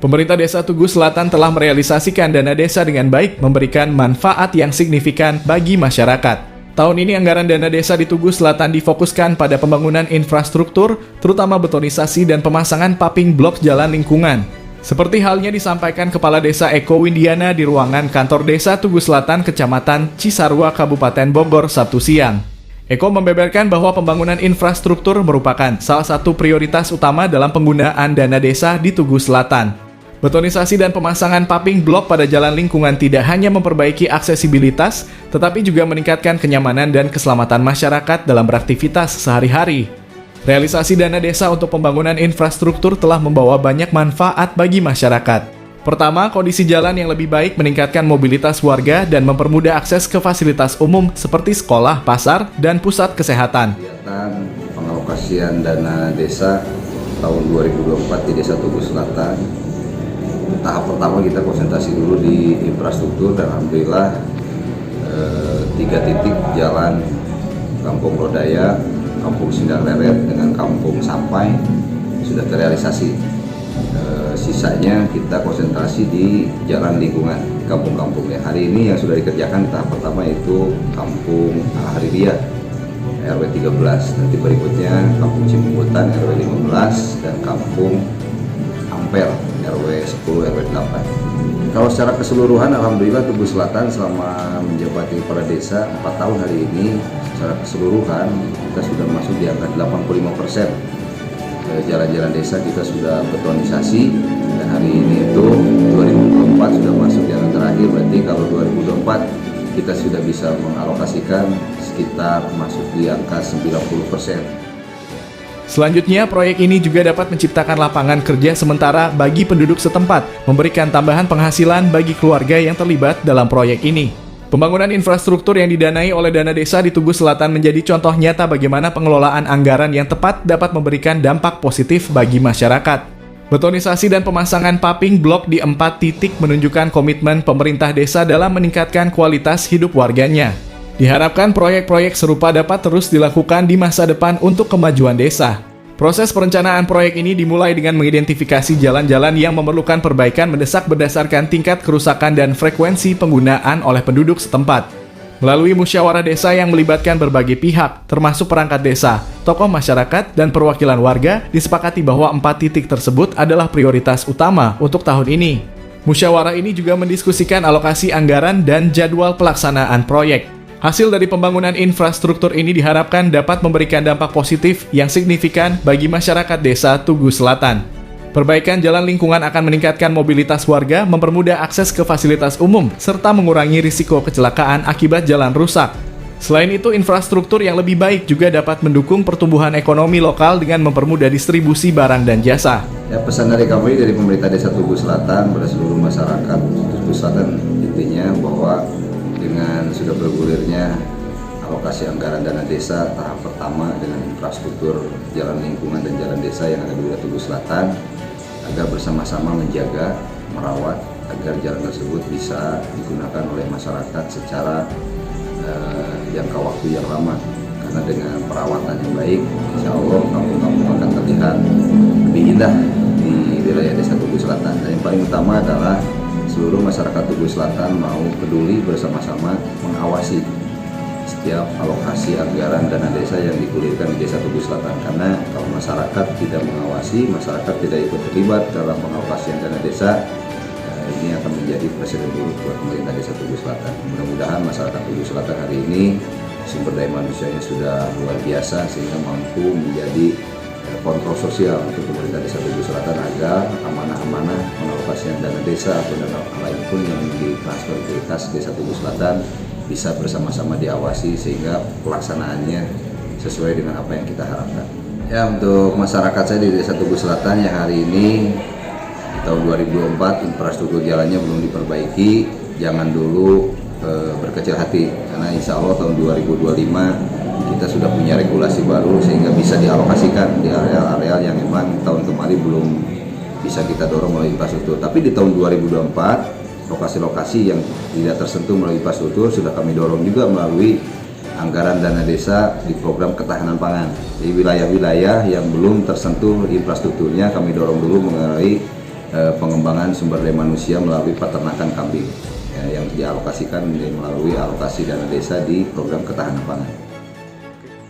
Pemerintah Desa Tugu Selatan telah merealisasikan dana desa dengan baik, memberikan manfaat yang signifikan bagi masyarakat. Tahun ini anggaran dana desa di Tugu Selatan difokuskan pada pembangunan infrastruktur, terutama betonisasi dan pemasangan paping blok jalan lingkungan. Seperti halnya disampaikan Kepala Desa Eko Windiana di ruangan kantor Desa Tugu Selatan, Kecamatan Cisarua, Kabupaten Bogor, Sabtu siang. Eko membeberkan bahwa pembangunan infrastruktur merupakan salah satu prioritas utama dalam penggunaan dana desa di Tugu Selatan. Betonisasi dan pemasangan paping blok pada jalan lingkungan tidak hanya memperbaiki aksesibilitas, tetapi juga meningkatkan kenyamanan dan keselamatan masyarakat dalam beraktivitas sehari-hari. Realisasi dana desa untuk pembangunan infrastruktur telah membawa banyak manfaat bagi masyarakat. Pertama, kondisi jalan yang lebih baik meningkatkan mobilitas warga dan mempermudah akses ke fasilitas umum seperti sekolah, pasar, dan pusat kesehatan. Kegiatan pengalokasian dana desa tahun 2024 di Desa Tugu Selatan. Tahap pertama kita konsentrasi dulu di infrastruktur dan alhamdulillah 3 titik jalan Kampung Lodaya, Kampung Sindang Leret dengan Kampung Sampai sudah terrealisasi. Sisanya kita konsentrasi di jalan lingkungan kampung-kampungnya. Hari ini yang sudah dikerjakan di tahap pertama itu Kampung Haribia RW 13, nanti berikutnya Kampung Cimputan RW 15 dan Kampung Ampel RW 10 RW 8. Kalau secara keseluruhan alhamdulillah Tugu Selatan selama menjabati kepala desa 4 tahun hari ini secara keseluruhan kita sudah masuk di angka 85%. Jalan-jalan desa kita sudah betonisasi dan hari ini itu 2024 sudah masuk di angka terakhir, berarti kalau 2024 kita sudah bisa mengalokasikan sekitar masuk di angka 90%. Selanjutnya, proyek ini juga dapat menciptakan lapangan kerja sementara bagi penduduk setempat, memberikan tambahan penghasilan bagi keluarga yang terlibat dalam proyek ini. Pembangunan infrastruktur yang didanai oleh dana desa di Tugu Selatan menjadi contoh nyata bagaimana pengelolaan anggaran yang tepat dapat memberikan dampak positif bagi masyarakat. Betonisasi dan pemasangan paping blok di 4 titik menunjukkan komitmen pemerintah desa dalam meningkatkan kualitas hidup warganya. Diharapkan proyek-proyek serupa dapat terus dilakukan di masa depan untuk kemajuan desa. Proses perencanaan proyek ini dimulai dengan mengidentifikasi jalan-jalan yang memerlukan perbaikan mendesak berdasarkan tingkat kerusakan dan frekuensi penggunaan oleh penduduk setempat. Melalui musyawarah desa yang melibatkan berbagai pihak, termasuk perangkat desa, tokoh masyarakat, dan perwakilan warga, disepakati bahwa 4 titik tersebut adalah prioritas utama untuk tahun ini. Musyawarah ini juga mendiskusikan alokasi anggaran dan jadwal pelaksanaan proyek. Hasil dari pembangunan infrastruktur ini diharapkan dapat memberikan dampak positif yang signifikan bagi masyarakat Desa Tugu Selatan. Perbaikan jalan lingkungan akan meningkatkan mobilitas warga, mempermudah akses ke fasilitas umum, serta mengurangi risiko kecelakaan akibat jalan rusak. Selain itu, infrastruktur yang lebih baik juga dapat mendukung pertumbuhan ekonomi lokal dengan mempermudah distribusi barang dan jasa. Ya, pesan dari kami dari pemerintah Desa Tugu Selatan pada seluruh masyarakat Tugu Selatan intinya bahwa dengan sudah bergulirnya alokasi anggaran dana desa tahap pertama dengan infrastruktur jalan lingkungan dan jalan desa yang ada di wilayah Tugu Selatan, agar bersama-sama menjaga, merawat agar jalan tersebut bisa digunakan oleh masyarakat secara jangka waktu yang lama. Karena dengan perawatan yang baik, insya Allah kampung-kampung akan terlihat lebih indah di wilayah Desa Tugu Selatan. Dan yang paling utama adalah seluruh masyarakat Tugu Selatan mau peduli bersama-sama mengawasi setiap alokasi anggaran dana desa yang digulirkan di Desa Tugu Selatan. Karena kalau masyarakat tidak mengawasi, masyarakat tidak ikut terlibat dalam pengalokasian dana desa, ini akan menjadi presiden buruk buat pemerintah Desa Tugu Selatan. Mudah-mudahan masyarakat Tugu Selatan hari ini sumber daya manusianya sudah luar biasa sehingga mampu menjadi kontrol sosial untuk pemerintah Desa Tugu Selatan agar amanah-amanah pengalokasian dana desa atau dana lain pun yang ditransfer ke kas Desa Tugu Selatan bisa bersama-sama diawasi sehingga pelaksanaannya sesuai dengan apa yang kita harapkan. Ya, untuk masyarakat saya di Desa Tugu Selatan yang hari ini di tahun 2024 infrastruktur jalannya belum diperbaiki, jangan dulu berkecil hati karena insya Allah tahun 2025 kita sudah punya regulasi baru sehingga bisa dialokasikan di area-area yang memang tahun kemarin belum bisa kita dorong melalui infrastruktur. Tapi di tahun 2024 lokasi-lokasi yang tidak tersentuh melalui infrastruktur sudah kami dorong juga melalui anggaran dana desa di program ketahanan pangan. Di wilayah-wilayah yang belum tersentuh infrastrukturnya kami dorong dulu melalui pengembangan sumber daya manusia melalui peternakan kambing yang dialokasikan melalui alokasi dana desa di program ketahanan pangan.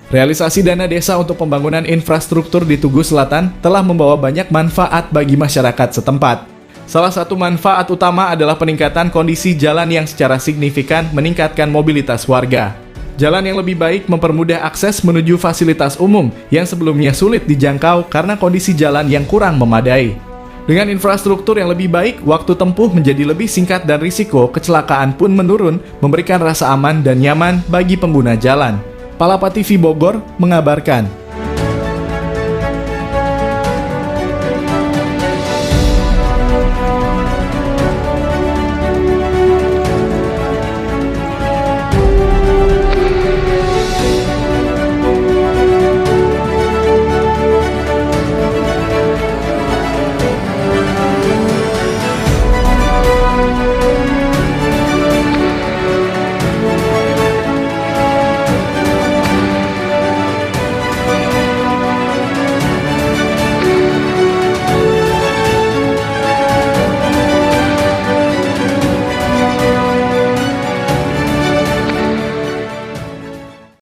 Realisasi dana desa untuk pembangunan infrastruktur di Tugu Selatan telah membawa banyak manfaat bagi masyarakat setempat. Salah satu manfaat utama adalah peningkatan kondisi jalan yang secara signifikan meningkatkan mobilitas warga. Jalan yang lebih baik mempermudah akses menuju fasilitas umum yang sebelumnya sulit dijangkau karena kondisi jalan yang kurang memadai. Dengan infrastruktur yang lebih baik, waktu tempuh menjadi lebih singkat dan risiko kecelakaan pun menurun, memberikan rasa aman dan nyaman bagi pengguna jalan. Palapa TV Bogor mengabarkan.